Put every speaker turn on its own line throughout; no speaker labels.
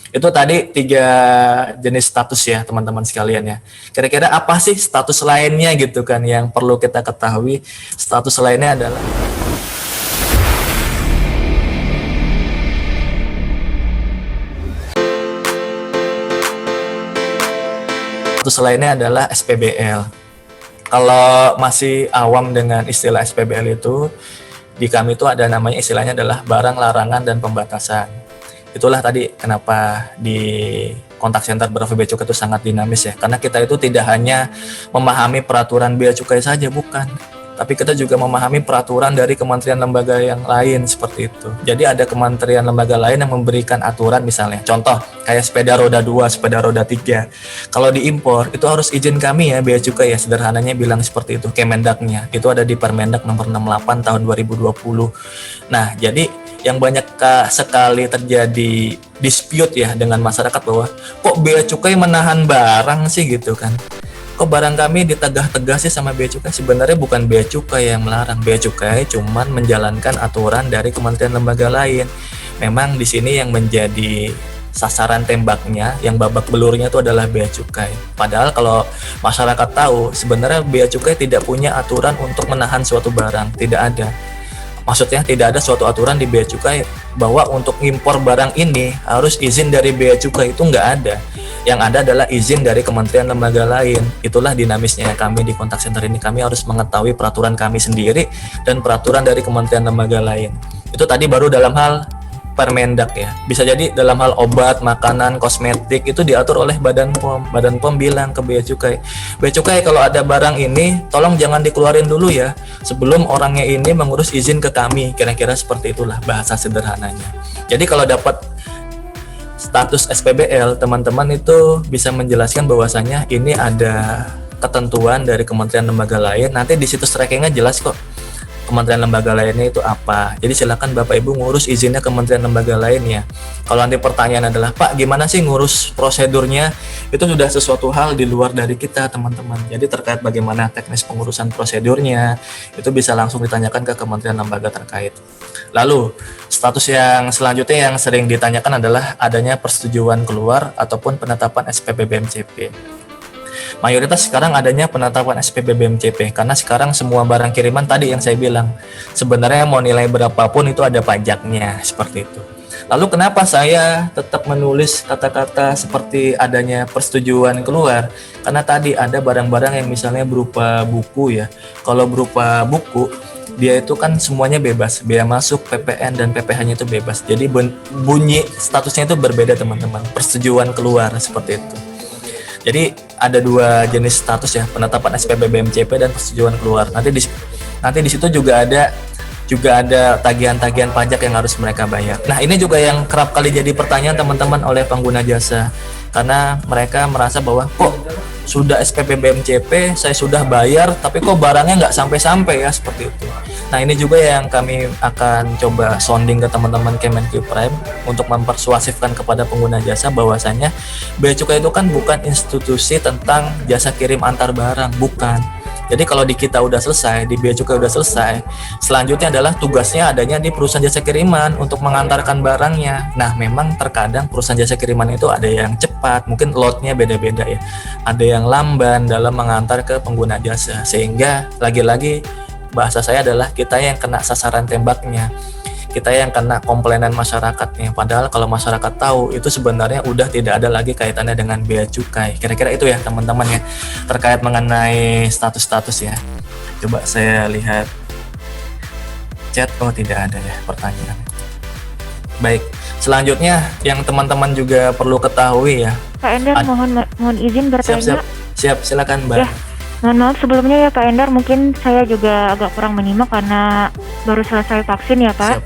Itu tadi 3 jenis status ya teman-teman sekalian ya. Kira-kira apa sih status lainnya gitu kan yang perlu kita ketahui? Status lainnya adalah SPBL. Kalau masih awam dengan istilah SPBL itu, di kami itu ada namanya istilahnya adalah barang larangan dan pembatasan. Itulah tadi kenapa di kontak center Bea Cukai itu sangat dinamis ya, karena kita itu tidak hanya memahami peraturan bea cukai saja, bukan, tapi kita juga memahami peraturan dari kementerian lembaga yang lain seperti itu. Jadi ada kementerian lembaga lain yang memberikan aturan, misalnya contoh kayak sepeda roda 2, sepeda roda 3. Kalau diimpor itu harus izin kami ya, bea cukai ya, sederhananya bilang seperti itu. Kemendaknya itu ada di Permendak nomor 68 tahun 2020. Nah, jadi yang banyak sekali terjadi dispute ya dengan masyarakat bahwa kok bea cukai menahan barang sih gitu kan. Kok barang kami ditegah-tegah sih sama bea cukai? Sebenarnya bukan bea cukai yang melarang. Bea cukai cuman menjalankan aturan dari kementerian lembaga lain. Memang di sini yang menjadi sasaran tembaknya, yang babak belurnya itu adalah bea cukai. Padahal kalau masyarakat tahu, sebenarnya bea cukai tidak punya aturan untuk menahan suatu barang, tidak ada. Maksudnya tidak ada suatu aturan di bea cukai bahwa untuk impor barang ini harus izin dari bea cukai, itu nggak ada. Yang ada adalah izin dari kementerian lembaga lain. Itulah dinamisnya kami di kontak center ini. Kami harus mengetahui peraturan kami sendiri dan peraturan dari kementerian lembaga lain. Itu tadi baru dalam hal Permendak ya. Bisa jadi dalam hal obat, makanan, kosmetik itu diatur oleh Badan POM. Badan POM bilang ke bea cukai, bea cukai kalau ada barang ini tolong jangan dikeluarin dulu ya, sebelum orangnya ini mengurus izin ke kami. Kira-kira seperti itulah bahasa sederhananya. Jadi kalau dapat status SPBL, teman-teman itu bisa menjelaskan bahwasanya ini ada ketentuan dari kementerian lembaga lain. Nanti di situs trackingnya jelas kok kementerian lembaga lainnya itu apa. Jadi silakan Bapak Ibu ngurus izinnya kementerian lembaga lainnya. Kalau nanti pertanyaan adalah, Pak gimana sih ngurus prosedurnya? Itu sudah sesuatu hal di luar dari kita teman-teman. Jadi terkait bagaimana teknis pengurusan prosedurnya, itu bisa langsung ditanyakan ke kementerian lembaga terkait. Lalu status yang selanjutnya yang sering ditanyakan adalah adanya persetujuan keluar ataupun penetapan SPP BMCP. Mayoritas sekarang adanya penetapan SPP BMCP karena sekarang semua barang kiriman tadi yang saya bilang sebenarnya mau nilai berapapun itu ada pajaknya, seperti itu. Lalu kenapa saya tetap menulis kata-kata seperti adanya persetujuan keluar? Karena tadi ada barang-barang yang misalnya berupa buku ya. Kalau berupa buku dia itu kan semuanya bebas, bea masuk, PPN dan PPh-nya itu bebas. Jadi bunyi statusnya itu berbeda teman-teman. Persetujuan keluar seperti itu. Jadi ada 2 jenis status ya, penetapan SPP BMCP dan persetujuan keluar. Nanti di situ juga ada tagihan-tagihan pajak yang harus mereka bayar. Nah, ini juga yang kerap kali jadi pertanyaan teman-teman oleh pengguna jasa. Karena mereka merasa bahwa kok sudah SPP BMCP, saya sudah bayar, tapi kok barangnya nggak sampai-sampai ya, seperti itu. Nah, ini juga yang kami akan coba sounding ke teman-teman Kemenkiprime untuk mempersuasifkan kepada pengguna jasa bahwasanya bea cukai itu kan bukan institusi tentang jasa kirim antar barang, bukan. Jadi kalau di kita udah selesai, di bea cukai udah selesai, selanjutnya adalah tugasnya adanya di perusahaan jasa kiriman untuk mengantarkan barangnya. Nah, memang terkadang perusahaan jasa kiriman itu ada yang cepat, mungkin lotnya beda-beda ya. Ada yang lamban dalam mengantar ke pengguna jasa, sehingga lagi-lagi bahasa saya adalah kita yang kena sasaran tembaknya. Kita yang kena komplainan masyarakatnya. Padahal kalau masyarakat tahu, itu sebenarnya udah tidak ada lagi kaitannya dengan bea cukai. Kira-kira itu ya teman-teman ya, terkait mengenai status-status ya. Coba saya lihat chat, oh tidak ada ya pertanyaan. Baik, selanjutnya yang teman-teman juga perlu ketahui ya.
Pak Endar, mohon izin bertanya.
Siap, silakan Mbak.
Ya. Mohon maaf sebelumnya ya Pak Endar, mungkin saya juga agak kurang menyimak karena baru selesai vaksin ya Pak.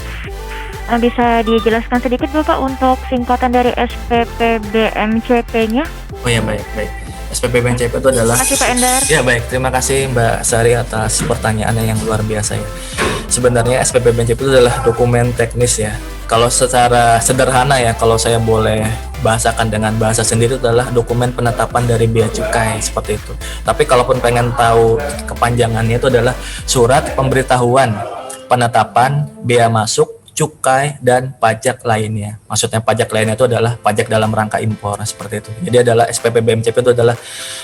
Bisa dijelaskan sedikit Bapak untuk singkatan dari SPP BMCP-nya?
Oh ya, baik. SPP BMCP itu adalah...
Terima kasih Pak Endar.
Ya baik, terima kasih Mbak Sari atas pertanyaannya yang luar biasa ya. Sebenarnya SPP BMCP itu adalah dokumen teknis ya. Kalau secara sederhana ya, kalau saya boleh bahasakan dengan bahasa sendiri, itu adalah dokumen penetapan dari bea cukai, seperti itu. Tapi kalaupun pengen tahu kepanjangannya, itu adalah surat pemberitahuan penetapan bea masuk cukai, dan pajak lainnya. Maksudnya pajak lainnya itu adalah pajak dalam rangka impor, seperti itu. Jadi adalah SPP BMCP itu adalah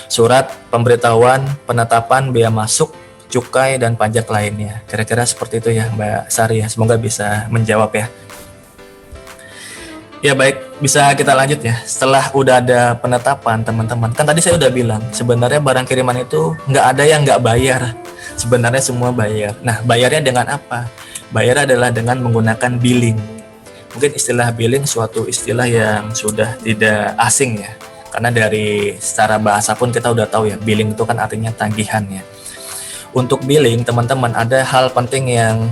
surat pemberitahuan penetapan bea masuk, cukai, dan pajak lainnya. Kira-kira seperti itu ya Mbak Sari ya. Semoga bisa menjawab ya. Ya baik, bisa kita lanjut ya. Setelah udah ada penetapan teman-teman, kan tadi saya udah bilang sebenarnya barang kiriman itu nggak ada yang nggak bayar. Sebenarnya semua bayar. Nah, bayarnya dengan apa? Bayar adalah dengan menggunakan billing. Mungkin istilah billing suatu istilah yang sudah tidak asing ya. Karena dari secara bahasa pun kita udah tahu ya, billing itu kan artinya tagihan ya. Untuk billing, teman-teman, ada hal penting yang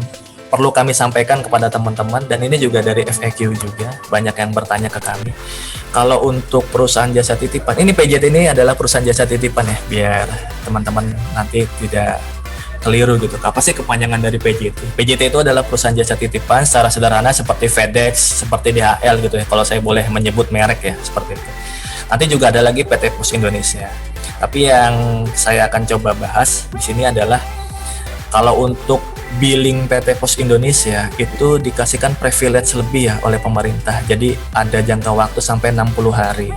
perlu kami sampaikan kepada teman-teman, dan ini juga dari FAQ juga banyak yang bertanya ke kami. Kalau untuk perusahaan jasa titipan, ini PJT ini adalah perusahaan jasa titipan ya, biar teman-teman nanti tidak keliru gitu. Apa sih kepanjangan dari PJT? PJT itu adalah perusahaan jasa titipan secara sederhana seperti FedEx, seperti DHL gitu ya. Kalau saya boleh menyebut merek ya, seperti itu. Nanti juga ada lagi PT Pos Indonesia. Tapi yang saya akan coba bahas di sini adalah kalau untuk billing PT Pos Indonesia itu dikasihkan privilege lebih ya oleh pemerintah. Jadi ada jangka waktu sampai 60 hari.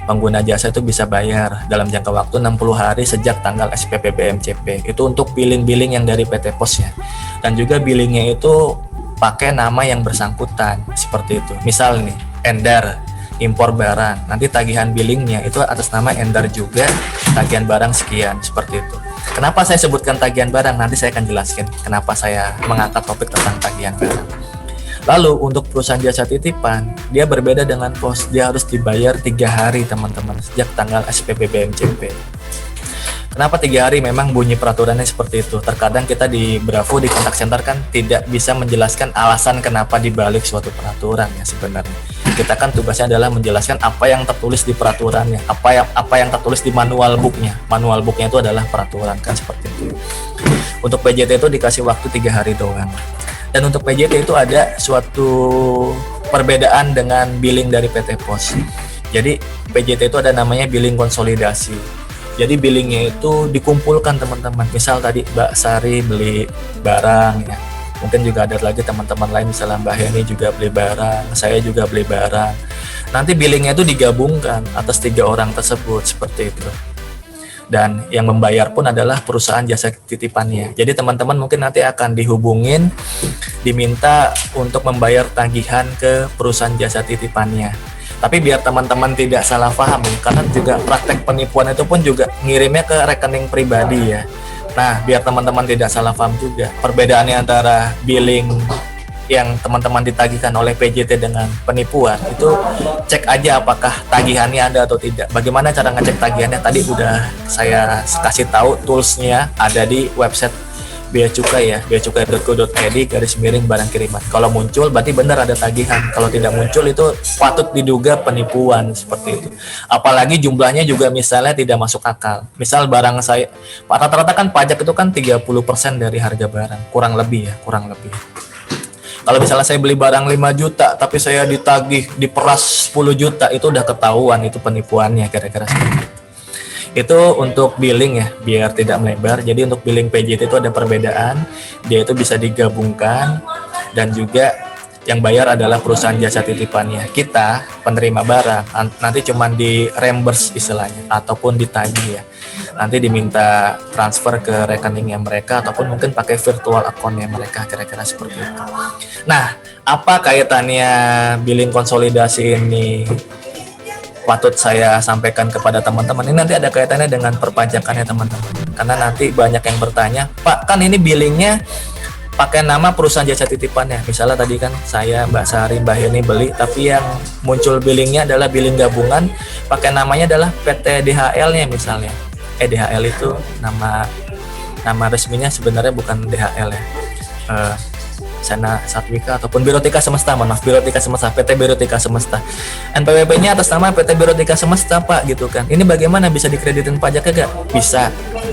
Pengguna jasa itu bisa bayar dalam jangka waktu 60 hari sejak tanggal SPP BMCP. Itu untuk billing-billing yang dari PT Pos ya. Dan juga billingnya itu pakai nama yang bersangkutan seperti itu. Misal nih, Endar impor barang, nanti tagihan billingnya itu atas nama Endar juga, tagihan barang sekian, seperti itu. Kenapa saya sebutkan tagihan barang? Nanti saya akan jelaskan kenapa saya mengangkat topik tentang tagihan barang. Lalu untuk perusahaan jasa titipan, dia berbeda dengan pos, dia harus dibayar 3 hari teman-teman sejak tanggal SPP BMCP. Kenapa 3 hari? Memang bunyi peraturannya seperti itu. Terkadang kita di Bravo, di kontak center kan tidak bisa menjelaskan alasan kenapa dibalik suatu peraturan ya sebenarnya. Kita kan tugasnya adalah menjelaskan apa yang tertulis di peraturannya, apa yang tertulis di manual booknya. Manual booknya itu adalah peraturan kan, seperti itu. Untuk PJT itu dikasih waktu 3 hari doang. Dan untuk PJT itu ada suatu perbedaan dengan billing dari PT Pos. Jadi PJT itu ada namanya billing konsolidasi. Jadi billingnya itu dikumpulkan teman-teman. Misal tadi Mbak Sari beli barang ya, mungkin juga ada lagi teman-teman lain, misalnya Mbak Heni juga beli barang, saya juga beli barang. Nanti billingnya itu digabungkan atas 3 orang tersebut, seperti itu. Dan yang membayar pun adalah perusahaan jasa titipannya. Jadi teman-teman mungkin nanti akan dihubungin, diminta untuk membayar tagihan ke perusahaan jasa titipannya. Tapi biar teman-teman tidak salah paham ya, karena juga praktek penipuan itu pun juga ngirimnya ke rekening pribadi ya. Nah, biar teman-teman tidak salah paham juga, perbedaannya antara billing yang teman-teman ditagihkan oleh PJT dengan penipuan itu, cek aja apakah tagihannya ada atau tidak. Bagaimana cara ngecek tagihannya? Tadi udah saya kasih tahu, toolsnya ada di website Bea Cukai ya, beacukai.go.id /barang kiriman. Kalau muncul berarti benar ada tagihan. Kalau tidak muncul itu patut diduga penipuan, seperti itu. Apalagi jumlahnya juga misalnya tidak masuk akal. Misal barang saya, rata-rata kan pajak itu kan 30% dari harga barang, kurang lebih ya, kurang lebih. Kalau misalnya saya beli barang 5 juta tapi saya ditagih diperas 10 juta, itu udah ketahuan itu penipuannya, kira-kira seperti itu. Itu untuk billing ya, biar tidak melebar. Jadi untuk billing PJT itu ada perbedaan, dia itu bisa digabungkan, dan juga yang bayar adalah perusahaan jasa titipannya. Kita penerima barang nanti cuman di reimburse istilahnya, ataupun ditagih ya. Nanti diminta transfer ke rekeningnya mereka, ataupun mungkin pakai virtual account-nya mereka, kira-kira seperti itu. Nah, apa kaitannya billing konsolidasi ini patut saya sampaikan kepada teman-teman? Ini nanti ada kaitannya dengan perpajakannya teman-teman. Karena nanti banyak yang bertanya, Pak, kan ini billingnya pakai nama perusahaan jasa titipannya. Misalnya tadi kan saya, Mbak Sari, Mbak Heni beli, tapi yang muncul billingnya adalah billing gabungan, pakai namanya adalah PT DHL-nya misalnya. DHL itu nama resminya sebenarnya bukan DHL ya. Sana Satwika ataupun Birotika Semesta, maaf, Birotika Semesta, PT Birotika Semesta. NPWP-nya atas nama PT Birotika Semesta, Pak, gitu kan. Ini bagaimana bisa dikreditin pajaknya gak?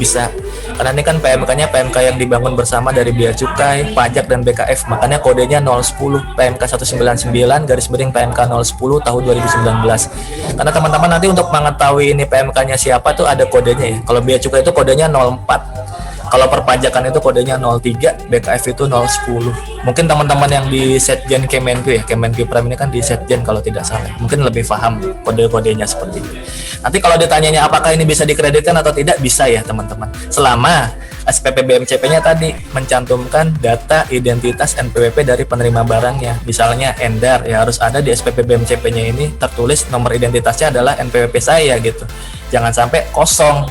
Bisa. Karena ini kan PMK-nya PMK yang dibangun bersama dari Bea Cukai, Pajak, dan BKF. Makanya kodenya 010, PMK 199 /PMK 010 tahun 2019. Karena teman-teman nanti untuk mengetahui ini PMK-nya siapa tuh ada kodenya ya. Kalau Bea Cukai itu kodenya 04. Kalau perpajakan itu kodenya 03, BKF itu 010. Mungkin teman-teman yang di Setjen Kemenku ya, Kemenku Prime ini kan di Setjen kalau tidak salah. Mungkin lebih paham kode-kodenya seperti itu. Nanti kalau ditanyanya apakah ini bisa dikreditkan atau tidak, bisa ya teman-teman. Selama SPP BMCP-nya tadi mencantumkan data identitas NPWP dari penerima barangnya. Misalnya Endar, ya harus ada di SPP BMCP-nya ini tertulis nomor identitasnya adalah NPWP saya gitu. Jangan sampai kosong.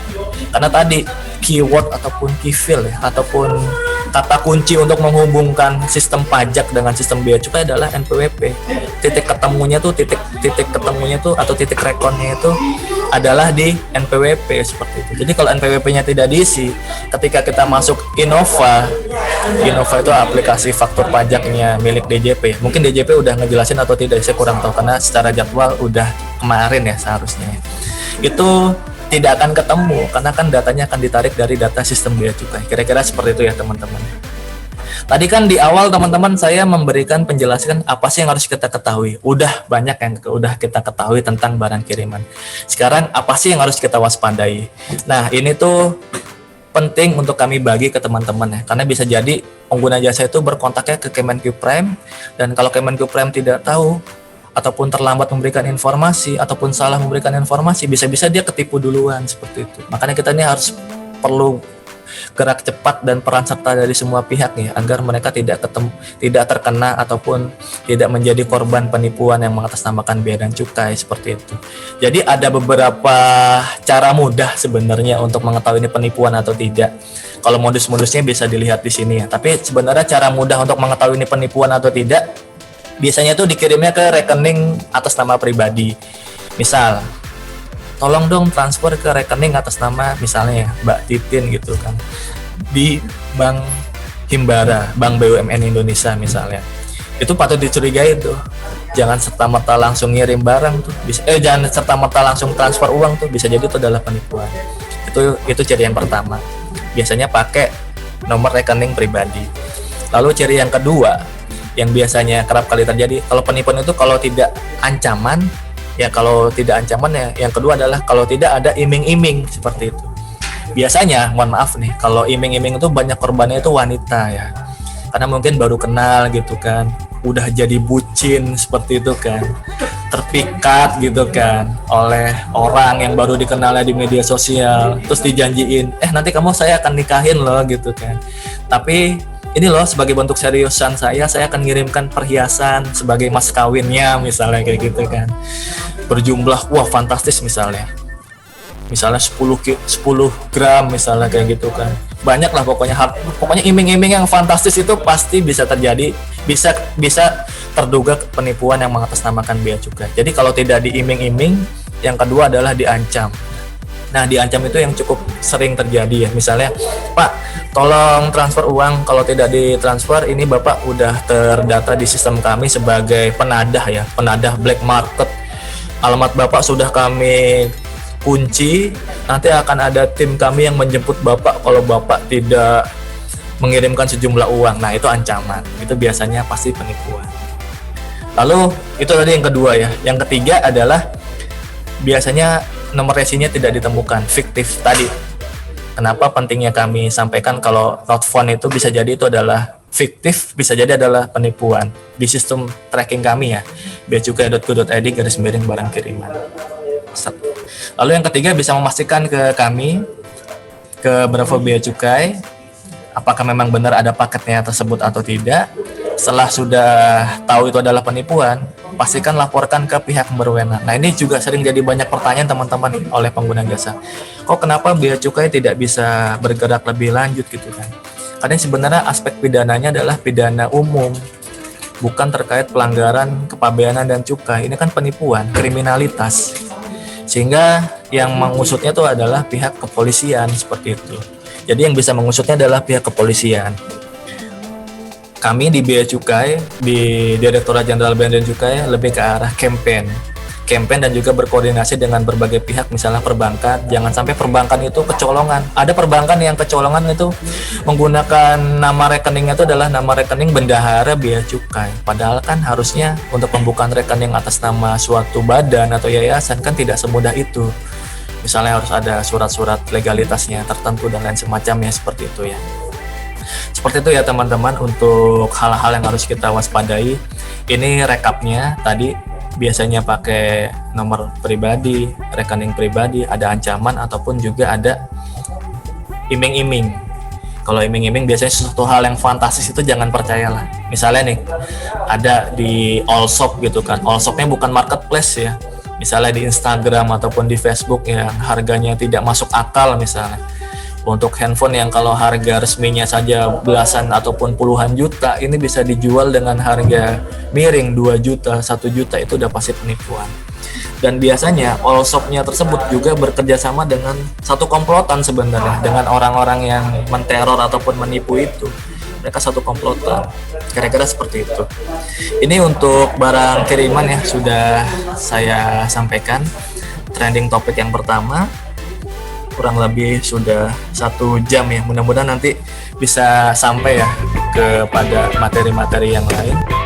Karena tadi keyword ataupun key field ya, ataupun kata kunci untuk menghubungkan sistem pajak dengan sistem bea cukai adalah NPWP. Titik ketemunya tuh atau titik rekonnya itu adalah di NPWP seperti itu. Jadi kalau NPWP-nya tidak diisi, ketika kita masuk Innova itu aplikasi faktur pajaknya milik DJP. Mungkin DJP udah ngejelasin atau tidak, saya kurang tahu karena secara jadwal udah kemarin ya seharusnya. Itu tidak akan ketemu karena kan datanya akan ditarik dari data sistem bea cukai. Kira-kira seperti itu ya teman-teman. Tadi kan di awal teman-teman saya memberikan penjelasan apa sih yang harus kita ketahui. Udah banyak yang udah kita ketahui tentang barang kiriman. Sekarang apa sih yang harus kita waspadai? Nah, ini tuh penting untuk kami bagi ke teman-teman ya. Karena bisa jadi pengguna jasa itu berkontaknya ke Kemenku Prime, dan kalau Kemenku Prime tidak tahu ataupun terlambat memberikan informasi ataupun salah memberikan informasi, bisa-bisa dia ketipu duluan seperti itu. Makanya kita ini harus perlu gerak cepat dan peran serta dari semua pihak nih agar mereka tidak terkena ataupun tidak menjadi korban penipuan yang mengatasnamakan bea dan cukai seperti itu. Jadi ada beberapa cara mudah sebenarnya untuk mengetahui ini penipuan atau tidak. Kalau modus-modusnya bisa dilihat di sini ya. Tapi sebenarnya cara mudah untuk mengetahui ini penipuan atau tidak biasanya tuh dikirimnya ke rekening atas nama pribadi. Misal, tolong dong transfer ke rekening atas nama misalnya Mbak Titin gitu kan, di Bank Himbara, Bank BUMN Indonesia misalnya. Itu patut dicurigai tuh. Jangan serta-merta langsung ngirim barang tuh. Jangan serta-merta langsung transfer uang tuh. Bisa jadi itu adalah penipuan. Itu ciri yang pertama. Biasanya pakai nomor rekening pribadi. Lalu ciri yang kedua yang biasanya kerap kali terjadi kalau penipuan itu kalau tidak ancaman ya, yang kedua adalah kalau tidak ada iming-iming seperti itu. Biasanya mohon maaf nih, kalau iming-iming itu banyak korbannya itu wanita ya, karena mungkin baru kenal gitu kan, udah jadi bucin seperti itu kan, terpikat gitu kan oleh orang yang baru dikenalnya di media sosial, terus dijanjiin nanti saya akan nikahin loh gitu kan, tapi ini loh sebagai bentuk seriusan saya akan ngirimkan perhiasan sebagai mas kawinnya misalnya kayak gitu kan, berjumlah wah fantastis misalnya 10 gram misalnya kayak gitu kan, banyak lah pokoknya iming-iming yang fantastis itu pasti bisa terjadi, bisa terduga penipuan yang mengatasnamakan bea cukai. Jadi kalau tidak diiming-iming, yang kedua adalah diancam. Nah, diancam itu yang cukup sering terjadi ya. Misalnya, Pak, tolong transfer uang. Kalau tidak ditransfer, ini Bapak udah terdata di sistem kami sebagai penadah ya, penadah black market. Alamat Bapak sudah kami kunci. Nanti akan ada tim kami yang menjemput Bapak kalau Bapak tidak mengirimkan sejumlah uang. Nah, itu ancaman. Itu biasanya pasti penipuan. Lalu, itu tadi yang kedua ya. Yang ketiga adalah biasanya nomor resinya tidak ditemukan, fiktif tadi. Kenapa pentingnya kami sampaikan kalau not found itu bisa jadi itu adalah fiktif, bisa jadi adalah penipuan di sistem tracking kami ya, beacukai.go.id/barang kiriman. Lalu yang ketiga bisa memastikan ke kami, ke Bravo Bea Cukai, apakah memang benar ada paketnya tersebut atau tidak. Setelah sudah tahu itu adalah penipuan, pastikan laporkan ke pihak berwenang. Nah, ini juga sering jadi banyak pertanyaan teman-teman oleh pengguna jasa. Kok kenapa bea cukai tidak bisa bergerak lebih lanjut gitu kan? Karena sebenarnya aspek pidananya adalah pidana umum, bukan terkait pelanggaran kepabeanan dan cukai. Ini kan penipuan, kriminalitas. Sehingga yang mengusutnya itu adalah pihak kepolisian seperti itu. Jadi yang bisa mengusutnya adalah pihak kepolisian. Kami di Bea Cukai, di Direktorat Jenderal Bea dan Cukai lebih ke arah campaign dan juga berkoordinasi dengan berbagai pihak, misalnya perbankan. Jangan sampai perbankan itu kecolongan. Ada perbankan yang kecolongan itu menggunakan nama rekeningnya itu adalah nama rekening Bendahara Bea Cukai. Padahal kan harusnya untuk pembukaan rekening atas nama suatu badan atau yayasan kan tidak semudah itu. Misalnya harus ada surat-surat legalitasnya tertentu dan lain semacamnya, seperti itu ya. Seperti itu ya teman-teman untuk hal-hal yang harus kita waspadai. Ini rekapnya tadi, biasanya pakai nomor pribadi, rekening pribadi, ada ancaman ataupun juga ada iming-iming. Kalau iming-iming biasanya sesuatu hal yang fantastis itu jangan percayalah. Misalnya nih, ada di Allshop gitu kan. Allshopnya bukan marketplace ya. Misalnya di Instagram ataupun di Facebook yang harganya tidak masuk akal misalnya. Untuk handphone yang kalau harga resminya saja belasan ataupun puluhan juta, ini bisa dijual dengan harga miring 2 juta, 1 juta, itu udah pasti penipuan. Dan biasanya Allshop-nya tersebut juga bekerja sama dengan satu komplotan sebenarnya, dengan orang-orang yang menteror ataupun menipu itu. Mereka satu komplotan, kira-kira seperti itu. Ini untuk barang kiriman ya, sudah saya sampaikan. Trending topik yang pertama, kurang lebih sudah 1 jam ya. Mudah-mudahan nanti bisa sampai ya kepada materi-materi yang lain.